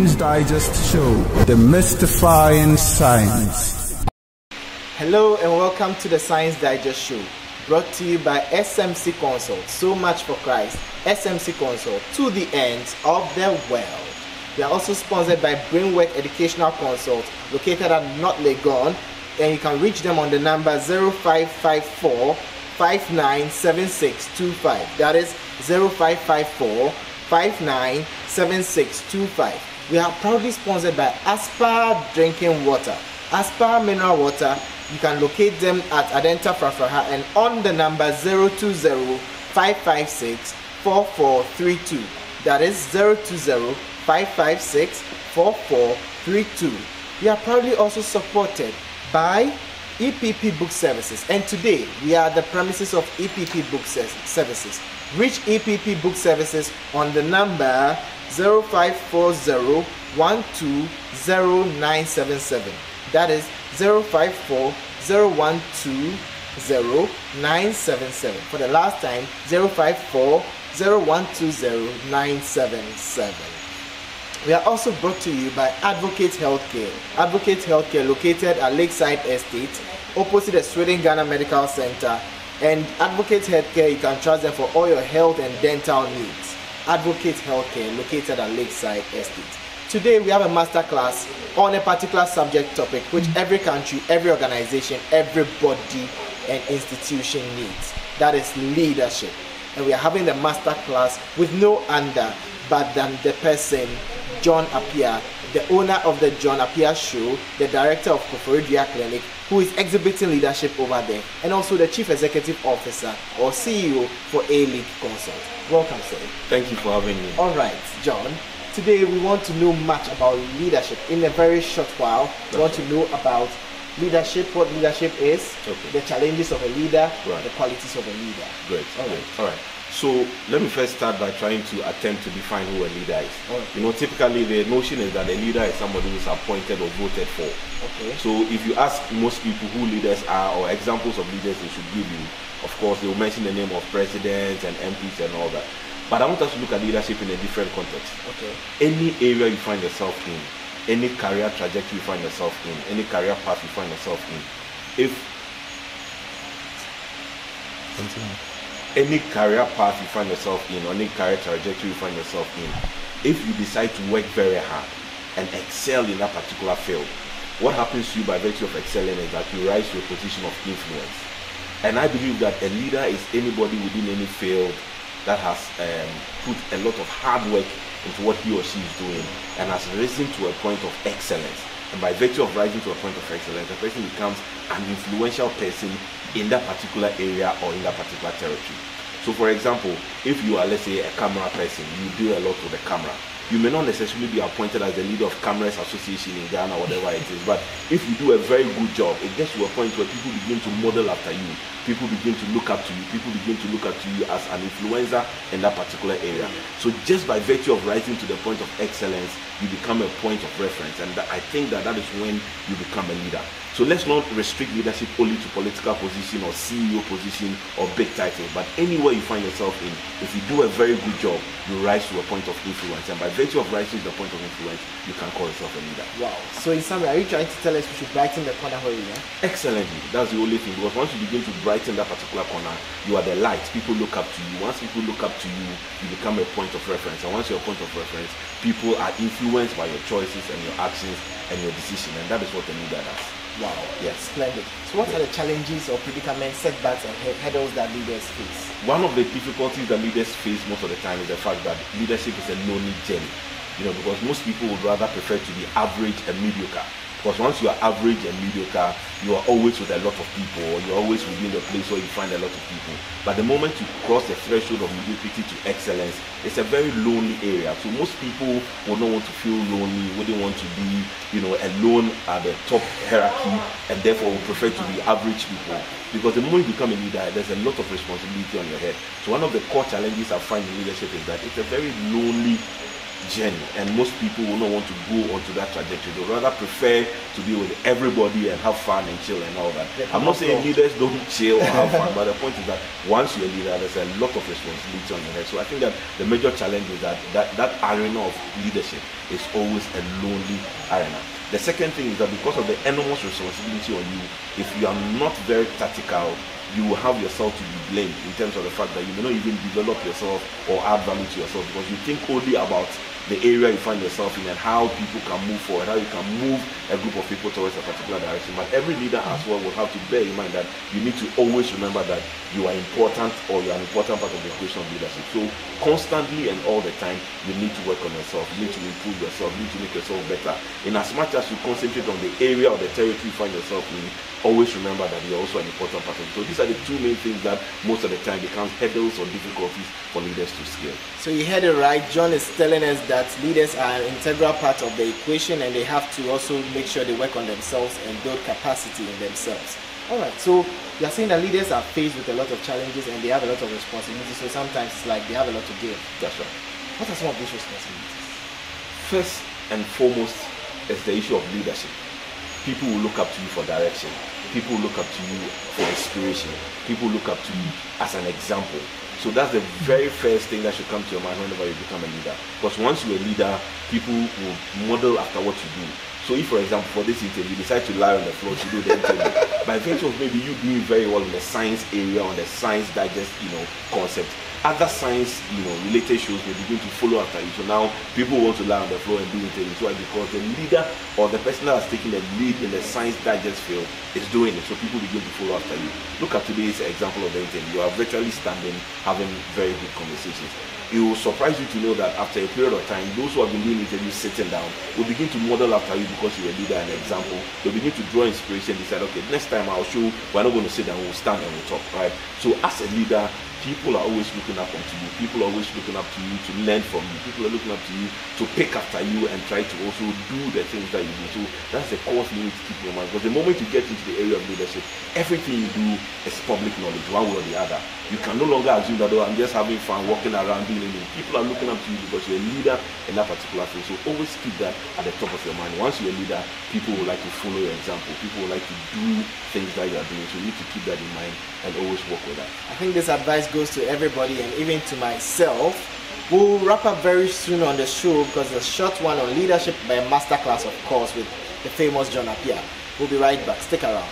Science Digest Show, Demystifying Science. Hello and welcome to the Science Digest Show, brought to you by SMC Consult, so much for Christ, SMC Consult, to the ends of the world. We are also sponsored by Brainwork Educational Consult, located at North Legon, and you can reach them on the number 0554 597625. That is 0554 597625. We are proudly sponsored by Aspar Drinking Water. Aspar Mineral Water, you can locate them at Adenta Frafraha and on the number 020 556 4432. That is 020 556 4432. We are proudly also supported by EPP Book Services, and today we are at the premises of EPP Book Services. Reach EPP Book Services on the number 0540 120977. That is 0540 120977. For the last time, 0540 120977. We are also brought to you by Advocate Healthcare. Advocate Healthcare, located at Lakeside Estate, opposite the Sweden Ghana Medical Center. And Advocate Healthcare, you can trust them for all your health and dental needs. Advocate Healthcare, located at Lakeside Estate. Today we have a masterclass on a particular subject topic which every country, every organization, everybody and institution needs. That is leadership. And we are having the masterclass with no other but than the person John Appiah, the owner of the John Appiah Show, the director of Koforidua Clinic, who is exhibiting leadership over there, and also the Chief Executive Officer or CEO for A-League Consult. Welcome, sir. Thank you for having me. All right, John. Today we want to know much about leadership. In a very short while, we want to know about leadership, what leadership is, the challenges of a leader, the qualities of a leader. Great. All right. So let me first start by trying to attempt to define who a leader is. You know, typically the notion is that a leader is somebody who is appointed or voted for. So if you ask most people who leaders are or examples of leaders they should give you, of course they will mention the name of presidents and MPs and all that. But I want us to look at leadership in a different context. Any area you find yourself in, any career trajectory you find yourself in, any career path you find yourself in, any career path you find yourself in, or any career trajectory you find yourself in, if you decide to work very hard and excel in that particular field, what happens to you by virtue of excelling is that you rise to a position of influence. And I believe that a leader is anybody within any field that has put a lot of hard work into what he or she is doing and has risen to a point of excellence. And by virtue of rising to a point of excellence, the person becomes an influential person in that particular area or in that particular territory. So for example, if you are, let's say, a camera person, you do a lot with the camera. You may not necessarily be appointed as the leader of Cameras Association in Ghana or whatever it is, but if you do a very good job, it gets to a point where people begin to model after you. People begin to look up to you. People begin to look up to you as an influencer in that particular area. So just by virtue of rising to the point of excellence, you become a point of reference. And I think that is when you become a leader. So let's not restrict leadership only to political position or CEO position or big titles, but anywhere you find yourself in, if you do a very good job, you rise to a point of influence. And by virtue of rising to the point of influence, you can call yourself a leader. Wow. So in summary, are you trying to tell us we should brighten the corner where we are? Excellently. That's the only thing. Because once you begin to brighten that particular corner, you are the light. People look up to you. Once people look up to you, you become a point of reference. And once you're a point of reference, people are influenced by your choices and your actions and your decision. And that is what a leader does. Wow. Yes. Splendid. So what are the challenges or predicaments, setbacks and hurdles that leaders face? One of the difficulties that leaders face most of the time is the fact that leadership is a lonely journey. You know, because most people would rather prefer to be average and mediocre. Because once you are average and mediocre, you are always with a lot of people, or you're always within the place where you find a lot of people. But the moment you cross the threshold of mediocrity to excellence, it's a very lonely area. So most people would not want to feel lonely, wouldn't want to be, you know, alone at the top hierarchy, and therefore would prefer to be average people. Because the moment you become a leader, there's a lot of responsibility on your head. So one of the core challenges I find in leadership is that it's a very lonely journey, and most people will not want to go onto that trajectory. They rather prefer to be with everybody and have fun and chill and all that. I'm not saying leaders don't chill or have fun, but the point is that once you're a leader, there's a lot of responsibility on your head. So I think that the major challenge is that arena of leadership is always a lonely arena. The second thing is that because of the enormous responsibility on you, if you are not very tactical, you will have yourself to be blamed in terms of the fact that you may not even develop yourself or add value to yourself, because you think only about the area you find yourself in and how people can move forward, how you can move a group of people towards a particular direction. But every leader as well will have to bear in mind that you need to always remember that you are important, or you are an important part of the equation of leadership. So constantly and all the time, you need to work on yourself, you need to improve yourself, you need to make yourself better. In as much as you concentrate on the area or the territory you find yourself in, always remember that you're also an important part of it. So these are the two main things that most of the time becomes hurdles or difficulties for leaders to scale. So you heard it right. John is telling us that leaders are an integral part of the equation, and they have to also make sure they work on themselves and build capacity in themselves. Alright, so you're saying that leaders are faced with a lot of challenges and they have a lot of responsibilities, so sometimes it's like they have a lot to give. That's right. What are some of these responsibilities? First and foremost is the issue of leadership. People will look up to you for direction. People will look up to you for inspiration. People will look up to you as an example. So that's the very first thing that should come to your mind whenever you become a leader. Because once you're a leader, people will model after what you do. So if, for example, for this interview, you decide to lie on the floor to do the interview, by virtue of maybe you doing very well in the science area, on the science digest, concept, other science, related shows will begin to follow after you. So now people want to lie on the floor and do interviews. So because the leader or the person that has taken the lead in the science digest field is doing it, so people begin to follow after you. Look at today's example of the interview. You are virtually standing, having very good conversations. It will surprise you to know that after a period of time, those who have been doing interviews sitting down will begin to model after you because you're a leader and an example. They'll begin to draw inspiration. Decide, okay, next time I'll show, we're not going to sit down, we'll stand and we'll talk, right? So as a leader, people are always looking up to you. People are always looking up to you to learn from you. People are looking up to you to pick after you and try to also do the things that you do. So that's the core thing you need to keep in your mind. Because the moment you get into the area of leadership, everything you do is public knowledge, one way or the other. You can no longer assume that, oh, I'm just having fun walking around doing anything. People are looking up to you because you're a leader in that particular field. So always keep that at the top of your mind. Once you're a leader, people will like to follow your example. People will like to do things that you are doing. So you need to keep that in mind and always work with that. I think this advice goes to everybody and even to myself. We'll wrap up very soon on the show because there's a short one on leadership by Masterclass, of course, with the famous John Appiah. We'll be right back. Stick around.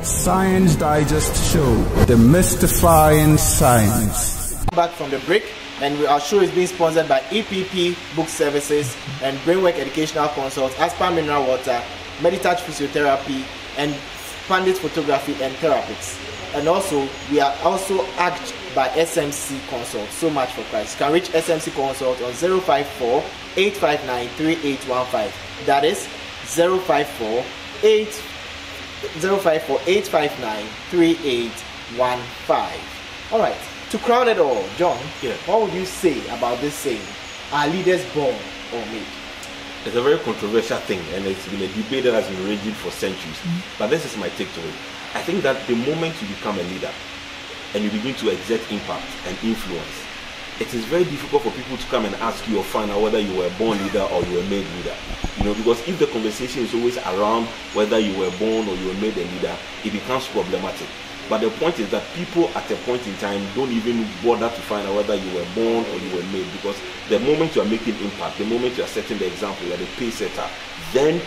Science Digest Show, the mystifying science. Back from the break, and our show is being sponsored by EPP Book Services and Brainwork Educational Consults, Aspa Mineral Water, Meditouch Physiotherapy, and Pandit Photography and Therapics. And also, we are also asked by SMC Consult. So much for Christ. You can reach SMC Consult on 054-859-3815. That is 054-859-3815. All right. To crown it all, John, what would you say about this saying? Are leaders born or made? It's a very controversial thing, and it's been a debate that has been raging for centuries. But this is my take to it. I think that the moment you become a leader and you begin to exert impact and influence, it is very difficult for people to come and ask you or find out whether you were a born leader or you were made leader. Because if the conversation is always around whether you were born or you were made a leader, it becomes problematic. But the point is that people at a point in time don't even bother to find out whether you were born or you were made, because the moment you are making impact, the moment you are setting the example, you are the pace setter, then.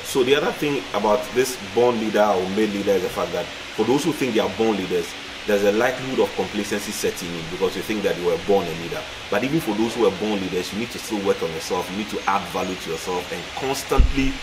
So the other thing about this born leader or made leader is the fact that for those who think they are born leaders, there's a likelihood of complacency setting in because you think that you were born a leader. But even for those who are born leaders, you need to still work on yourself. You need to add value to yourself and constantly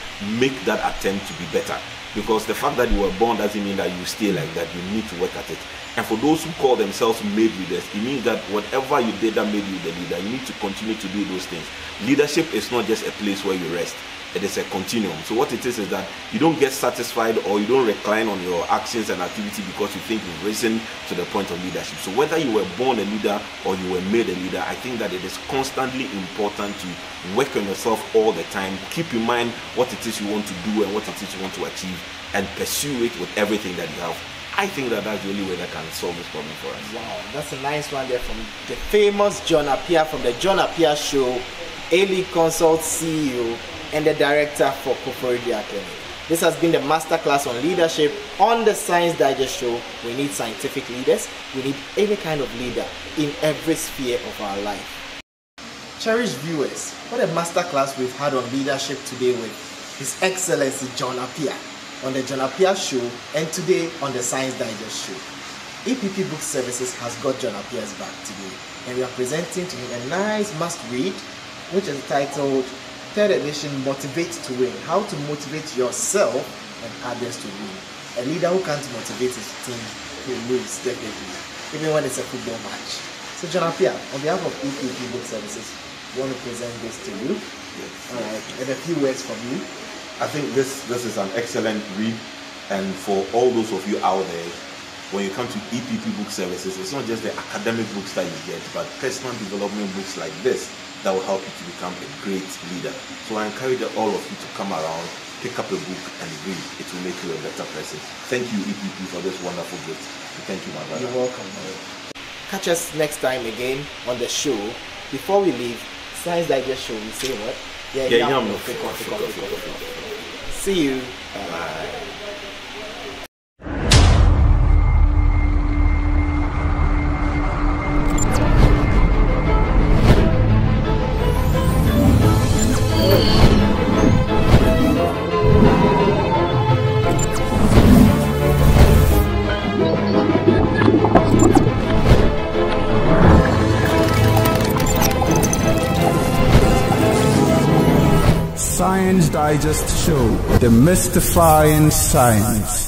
make that attempt to be better. Because the fact that you were born doesn't mean that you stay like that. You need to work at it. And for those who call themselves made leaders, it means that whatever you did that made you the leader, you need to continue to do those things. Leadership is not just a place where you rest. it is a continuum. So what it is that you don't get satisfied or you don't recline on your actions and activity because you think you've risen to the point of leadership. So whether you were born a leader or you were made a leader, I think that it is constantly important to work on yourself all the time. Keep in mind what it is you want to do and what it is you want to achieve, and pursue it with everything that you have. I think that that's the only way that can solve this problem for us. Wow, that's a nice one there from the famous John Appiah from the John Appiah Show, A-League Consult CEO and the director for Koforidua Clinic. This has been the Masterclass on Leadership on the Science Digest Show. We need scientific leaders. We need any kind of leader in every sphere of our life. Cherished viewers, what a masterclass we've had on leadership today with His Excellency John Appiah on the John Appiah Show, and today on the Science Digest Show. EPP Book Services has got John Appiah's back today, and we are presenting to him a nice must-read, which is titled 3rd edition, Motivate to Win. How to motivate yourself and others to win. A leader who can't motivate his team will lose, definitely, even when it's a football match. So John Appiah, on behalf of EPP Book Services, we want to present this to you. Yes. Alright, and a few words from you. I think this is an excellent read, and for all those of you out there, when you come to EPP Book Services, it's not just the academic books that you get, but personal development books like this that will help you to become a great leader. So I encourage all of you to come around, pick up a book and read. It will make you a better person. Thank you, EPP, for this wonderful gift. Thank you, my brother. You're welcome. Catch us next time again on the show. Before we leave, Science Digest Show, we say what? See you. Bye. Science Digest Show, demystifying science.